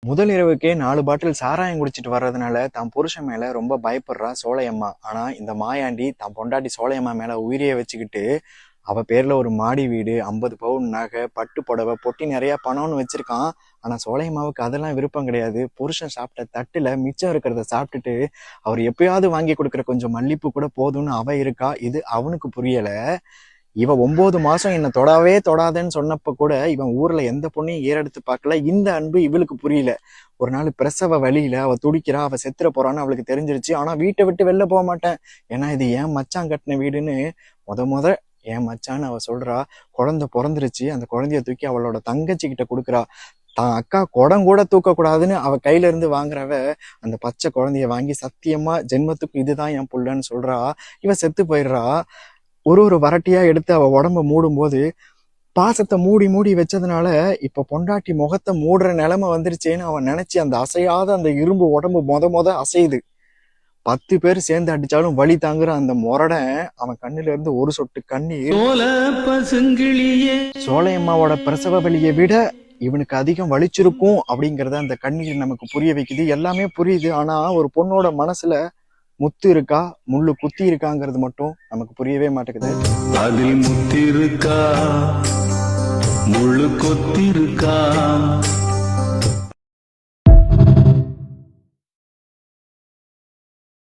முதல் இரவுக்கே 4 பாட்டில் சாராயம் குடிச்சிட்டு வர்றதுனால தான் புருஷன் மேல ரொம்ப பயப்படுறா சோலையம்மா. ஆனா இந்த மாயாண்டி தான் பொண்டாட்டி சோலையம்மா மேல உயிரைய வச்சுக்கிட்டு அவ பேர்ல ஒரு மாடி வீடு, 50 பவுன் நகை, பட்டு புடவை, பொட்டி நிறைய பணம்னு வச்சிருக்கான். ஆனா சோலையம்மாவுக்கு அதெல்லாம் விருப்பம் கிடையாது. புருஷன் சாப்பிட்ட தட்டுல மிச்சம் இருக்கிறத சாப்பிட்டுட்டு அவர் எப்பயாவது வாங்கி கொடுக்குற கொஞ்சம் மல்லிப்பூ கூட போதும்னு அவ இருக்கா. இது அவனுக்கு புரியல. இவ 9 மாசம் என்ன தொடவே தொடாதேன்னு சொன்னப்ப கூட இவன் ஊர்ல எந்த பொண்ணையும் ஏறெடுத்து பார்க்கல. இந்த அன்பு இவளுக்கு புரியல. ஒரு நாள் பிரசவ வழியில அவ துடிக்கிறா, அவ செத்துற போறான்னு அவளுக்கு தெரிஞ்சிருச்சு. ஆனா வீட்டை விட்டு வெளில போக மாட்டேன், ஏன்னா இது ஏன் மச்சான் கட்டின வீடுன்னு முத என் மச்சான்னு அவ சொல்றா. குழந்தை பிறந்துருச்சு. அந்த குழந்தைய தூக்கி அவளோட தங்கச்சி கிட்ட கொடுக்குறா. தான் அக்கா குடம் கூட தூக்க கூடாதுன்னு அவ கையில இருந்து வாங்குறவ அந்த பச்சை குழந்தைய வாங்கி சத்தியமா ஜென்மத்துக்கு இதுதான் என் புள்ளன்னு சொல்றா. இவ செத்து போயிடுறா. ஒரு வரட்டியா எடுத்து அவ உடம்ப மூடும் போது பாசத்தை மூடி மூடி வச்சதுனால இப்ப பொண்டாட்டி முகத்தை மூடுற நிலைமை வந்துருச்சேன்னு அவன் நினைச்சு அந்த அசையாத அந்த இரும்பு உடம்பு மொத அசையுது. 10 பேர் சேர்ந்து அடிச்சாலும் வலி தாங்குற அந்த முரடன் அவன் கண்ணுல இருந்து ஒரு சொட்டு கண்ணீர் சோலையம்மாவோட பிரசவ வலியை விட இவனுக்கு அதிகம் வலிச்சிருக்கும் அப்படிங்கறத அந்த கண்ணீர் நமக்கு புரிய வைக்குது. எல்லாமே புரியுது. ஆனா ஒரு பொண்ணோட மனசுல முத்து இருக்கா, முள்ளு குத்தி இருக்காங்கிறது மட்டும் நமக்கு புரியவே மாட்டேங்குது. அதில் முத்து இருக்கா, முள்ளு கொத்தி இருக்கா.